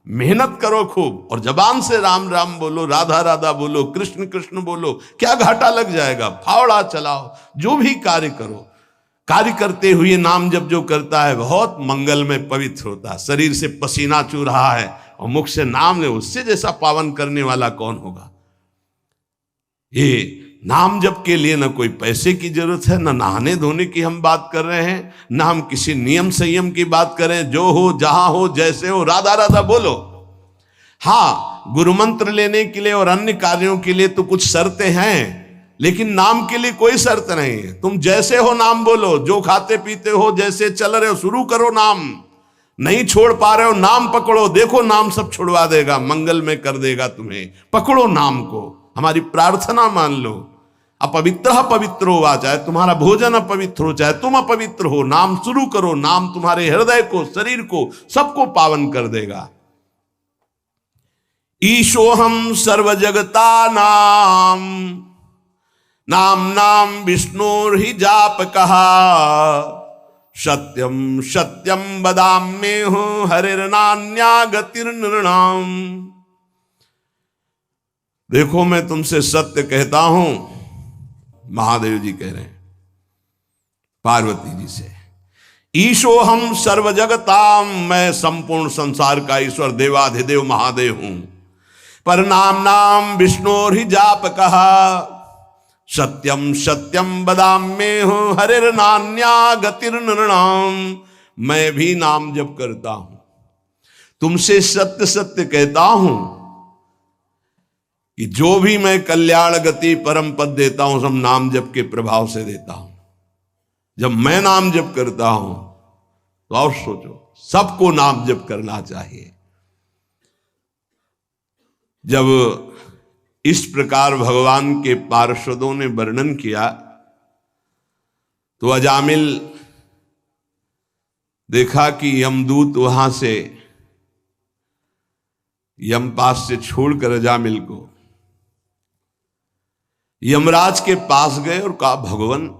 मेहनत करो खूब, और जबान से राम राम बोलो, राधा राधा बोलो, कृष्ण कृष्ण बोलो, क्या घाटा लग जाएगा। फावड़ा चलाओ, जो भी कार्य करो, कार्य करते हुए नाम जब जो करता है बहुत मंगल में पवित्र होता है। शरीर से पसीना चू रहा है और मुख से नाम ले, उससे जैसा पावन करने वाला कौन होगा। ये नाम जप के लिए न कोई पैसे की जरूरत है, न नहाने धोने की हम बात कर रहे हैं, न हम किसी नियम संयम की बात करें। जो हो, जहां हो, जैसे हो, राधा राधा बोलो। हाँ, गुरु मंत्र लेने के लिए और अन्य कार्यों के लिए तो कुछ शर्तें हैं, लेकिन नाम के लिए कोई शर्त नहीं है। तुम जैसे हो नाम बोलो, जो खाते पीते हो, जैसे चल रहे हो, शुरू करो नाम। नहीं छोड़ पा रहे हो, नाम पकड़ो, देखो नाम सब छुड़वा देगा, मंगल में कर देगा तुम्हें। पकड़ो नाम को, हमारी प्रार्थना मान लो। अपवित्र पवित्र हो, चाहे तुम्हारा भोजन अपवित्र हो, चाहे तुम अपवित्र हो, नाम शुरू करो। नाम तुम्हारे हृदय को, शरीर को, सबको पावन कर देगा। ईशोहम सर्व जगता नाम, नाम नाम विष्णुर ही जाप कहा। सत्यम सत्यम बदाम्ये हूं, हरिर्नान्या गतिर्नृणाम। देखो मैं तुमसे सत्य कहता हूं, महादेव जी कह रहे हैं पार्वती जी से। ईशो हम सर्व जगताम, मैं संपूर्ण संसार का ईश्वर देवाधिदेव महादेव हूं। पर नाम नाम विष्णुर ही जाप कहा। सत्यम सत्यम बदाम्ये हूं, हरिर्नान्या गतिर्नृणाम। मैं भी नाम जप करता हूं, तुमसे सत्य सत्य कहता हूं कि जो भी मैं कल्याण गति परम पद देता हूं, सब नाम जप के प्रभाव से देता हूं। जब मैं नाम जप करता हूं तो और सोचो, सबको नाम जप करना चाहिए। जब इस प्रकार भगवान के पार्षदों ने वर्णन किया तो अजामिल देखा कि यमदूत वहां से यमपास से छोड़कर अजामिल को यमराज के पास गए और कहा, भगवान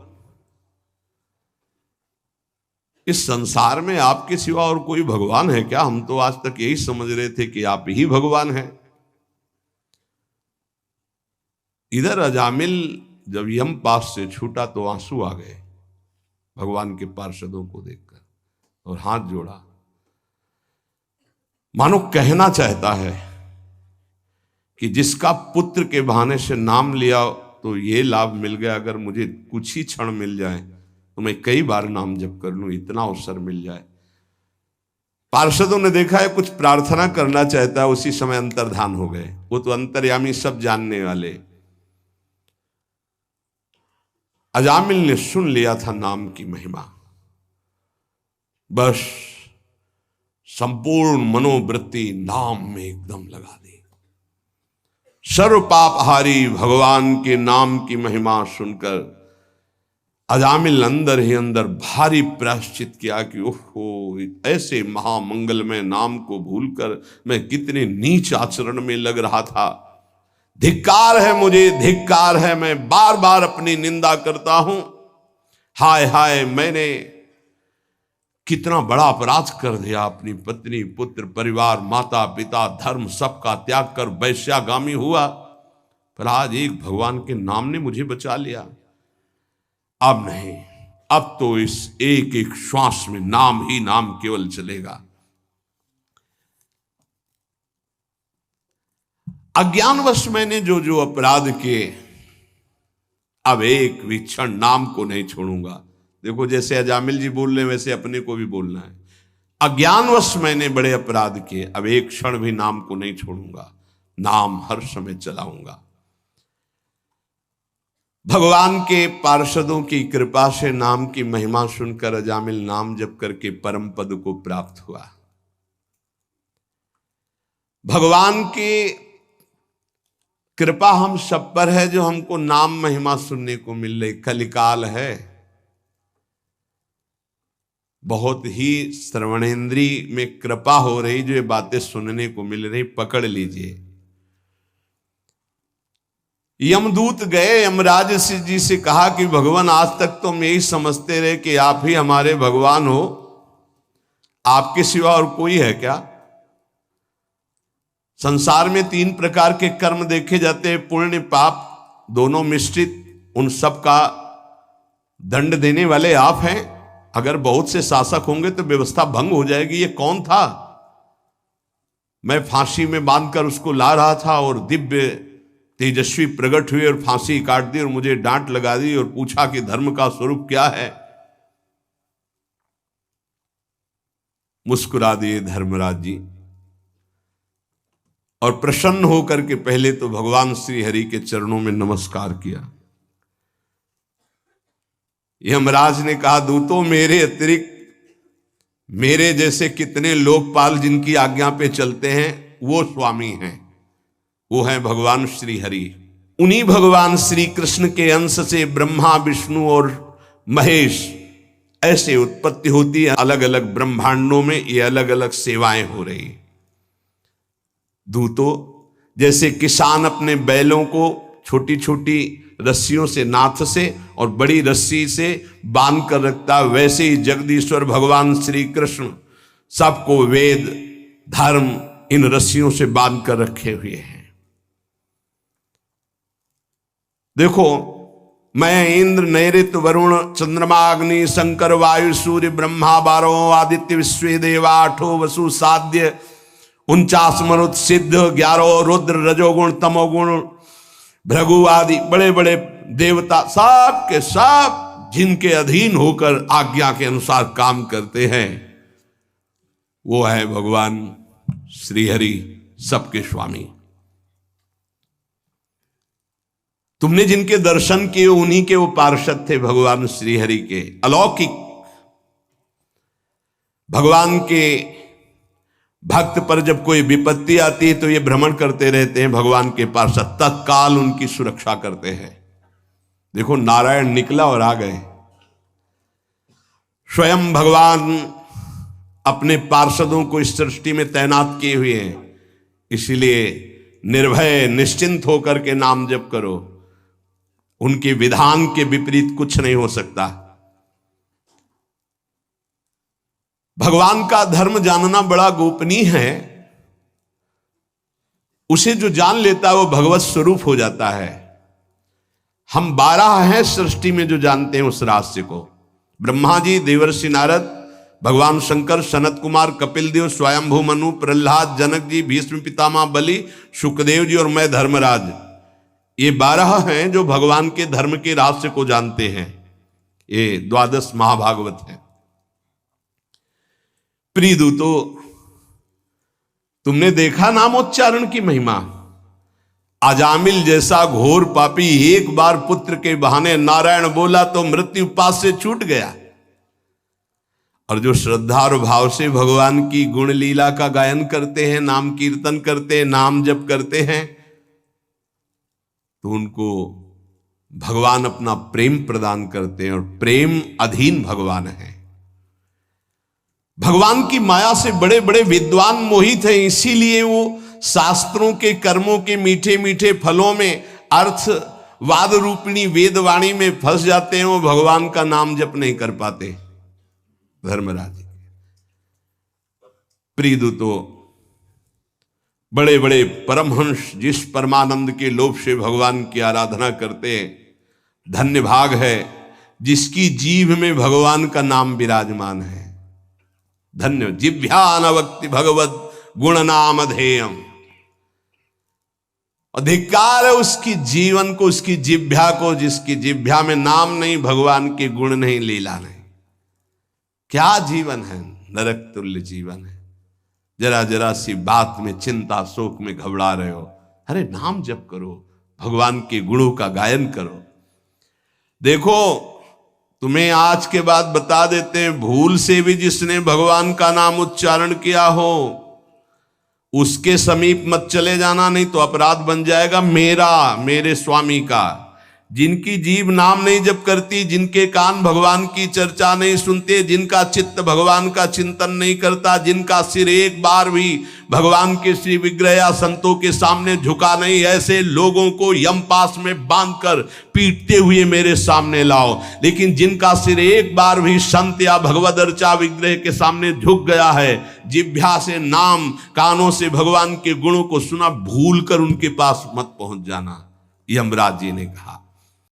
इस संसार में आपके सिवा और कोई भगवान है क्या? हम तो आज तक यही समझ रहे थे कि आप ही भगवान हैं। इधर अजामिल जब यम पास से छूटा तो आंसू आ गए भगवान के पार्षदों को देखकर, और हाथ जोड़ा, मानो कहना चाहता है कि जिसका पुत्र के बहाने से नाम लिया तो ये लाभ मिल गया, अगर मुझे कुछ ही क्षण मिल जाए तो मैं कई बार नाम जप कर लूं, इतना अवसर मिल जाए। पार्षदों ने देखा है कुछ प्रार्थना करना चाहता है, उसी समय अंतर्धान हो गए। वो तो अंतर्यामी, सब जानने वाले। अजामिल ने सुन लिया था नाम की महिमा, बस संपूर्ण मनोवृत्ति नाम में एकदम लगा दी। सर्व पापहारी भगवान के नाम की महिमा सुनकर अजामिल अंदर ही अंदर भारी प्रायश्चित किया कि ओहो, ऐसे महामंगलमय नाम को भूलकर मैं कितने नीच आचरण में लग रहा था। धिक्कार है मुझे, धिक्कार है, मैं बार बार अपनी निंदा करता हूं। हाय हाय, मैंने कितना बड़ा अपराध कर दिया। अपनी पत्नी, पुत्र, परिवार, माता पिता, धर्म सबका त्याग कर वैश्यागामी हुआ, पर आज एक भगवान के नाम ने मुझे बचा लिया। अब नहीं, अब तो इस एक एक श्वास में नाम ही नाम केवल चलेगा। अज्ञानवश मैंने जो जो अपराध किए, अब एक भी क्षण नाम को नहीं छोड़ूंगा। देखो, जैसे अजामिल जी बोल रहे हैं वैसे अपने को भी बोलना है। अज्ञानवश मैंने बड़े अपराध किए, अब एक क्षण भी नाम को नहीं छोड़ूंगा, नाम हर समय चलाऊंगा। भगवान के पार्षदों की कृपा से नाम की महिमा सुनकर अजामिल नाम जप करके परम पद को प्राप्त हुआ। भगवान की कृपा हम सब पर है, जो हमको नाम महिमा सुनने को मिल रही। कलिकाल है, बहुत ही श्रवणेन्द्री में कृपा हो रही, जो ये बातें सुनने को मिल रही, पकड़ लीजिए। यमदूत गए, यमराज जी से कहा कि भगवान, आज तक तो हम यही समझते रहे कि आप ही हमारे भगवान हो, आपके सिवा और कोई है क्या? संसार में 3 प्रकार के कर्म देखे जाते हैं, पुण्य पाप दोनों मिश्रित। उन सब का दंड देने वाले आप हैं। अगर बहुत से शासक होंगे तो व्यवस्था भंग हो जाएगी। ये कौन था? मैं फांसी में बांधकर उसको ला रहा था और दिव्य तेजस्वी प्रकट हुए और फांसी काट दी और मुझे डांट लगा दी और पूछा कि धर्म का स्वरूप क्या है। मुस्कुरा दिए धर्मराज जी और प्रसन्न होकर के पहले तो भगवान श्री हरि के चरणों में नमस्कार किया। यमराज ने कहा, दूतों मेरे अतिरिक्त मेरे जैसे कितने लोकपाल जिनकी आज्ञा पे चलते हैं वो स्वामी हैं, वो हैं भगवान श्री हरि। उन्हीं भगवान श्री कृष्ण के अंश से ब्रह्मा विष्णु और महेश ऐसे उत्पत्ति होती है। अलग अलग ब्रह्मांडों में ये अलग अलग सेवाएं हो रही। दूतों जैसे किसान अपने बैलों को छोटी छोटी रस्सियों से, नाथ से और बड़ी रस्सी से बांध कर रखता, वैसे ही जगदीश्वर भगवान श्री कृष्ण सबको वेद धर्म इन रस्सियों से बांध कर रखे हुए हैं। देखो, मैं इंद्र नैऋत्य वरुण चंद्रमा अग्नि शंकर वायु सूर्य ब्रह्मा 12 आदित्य विश्व देवा 8 वसु साध्य 49 मरुत सिद्ध 11 रुद्र रजोगुण तमोगुण भृगु आदि बड़े बड़े देवता सब के सब जिनके अधीन होकर आज्ञा के अनुसार काम करते हैं, वो है भगवान श्री हरि, सबके स्वामी। तुमने जिनके दर्शन किए उन्हीं के वो पार्षद थे भगवान श्री हरि के, अलौकिक। भगवान के भक्त पर जब कोई विपत्ति आती है तो ये भ्रमण करते रहते हैं भगवान के पार्षद, तत्काल उनकी सुरक्षा करते हैं। देखो, नारायण निकला और आ गए। स्वयं भगवान अपने पार्षदों को इस सृष्टि में तैनात किए हुए हैं, इसलिए निर्भय निश्चिंत होकर के नाम जप करो। उनके विधान के विपरीत कुछ नहीं हो सकता। भगवान का धर्म जानना बड़ा गोपनीय है। उसे जो जान लेता है वो भगवत स्वरूप हो जाता है। हम 12 हैं सृष्टि में जो जानते हैं उस रहस्य को। ब्रह्मा जी, देवर्षि नारद, भगवान शंकर, सनत कुमार, कपिल देव, स्वयंभू मनु, प्रहलाद, जनक जी, भीष्म पितामह बलि, सुखदेव जी और मैं धर्मराज, ये 12 हैं जो भगवान के धर्म के रहस्य को जानते हैं। ये 12 महाभागवत है। प्रिय दूतों, तुमने देखा नामोच्चारण की महिमा। अजामिल जैसा घोर पापी एक बार पुत्र के बहाने नारायण बोला तो मृत्यु पास से छूट गया। और जो श्रद्धा और भाव से भगवान की गुण लीला का गायन करते हैं, नाम कीर्तन करते हैं, नाम जप करते हैं, तो उनको भगवान अपना प्रेम प्रदान करते हैं और प्रेम अधीन भगवान है। भगवान की माया से बड़े बड़े विद्वान मोहित हैं, इसीलिए वो शास्त्रों के कर्मों के मीठे मीठे फलों में अर्थवाद रूपिणी वेदवाणी में फंस जाते हैं। वो भगवान का नाम जप नहीं कर पाते। धर्मराज प्रिय दूतों, बड़े बड़े परमहंस जिस परमानंद के लोभ से भगवान की आराधना करते हैं, धन्य भाग है जिसकी जीभ में भगवान का नाम विराजमान है। धन्य जिभ्यानवक्ति भगवत गुण नाम अधेयम। अधिकार है उसकी जीवन को, उसकी जिभ्या को, जिसकी जिभ्या में नाम नहीं, भगवान के गुण नहीं, लीला नहीं। क्या जीवन है, नरक तुल्य जीवन है। जरा जरा सी बात में चिंता शोक में घबरा रहे हो, अरे नाम जप करो, भगवान के गुणों का गायन करो। देखो, तुम्हें आज के बाद बता देते हैं, भूल से भी जिसने भगवान का नाम उच्चारण किया हो उसके समीप मत चले जाना, नहीं तो अपराध बन जाएगा मेरा, मेरे स्वामी का। जिनकी जीभ नाम नहीं जप करती, जिनके कान भगवान की चर्चा नहीं सुनते, जिनका चित्त भगवान का चिंतन नहीं करता, जिनका सिर एक बार भी भगवान के श्री विग्रह या संतों के सामने झुका नहीं, ऐसे लोगों को यमपास में बांधकर पीटते हुए मेरे सामने लाओ। लेकिन जिनका सिर एक बार भी संत या भगवद अर्चा विग्रह के सामने झुक गया है, जिह्वा से नाम, कानों से भगवान के गुणों को सुना, भूल कर उनके पास मत पहुंच जाना, यमराज जी ने कहा।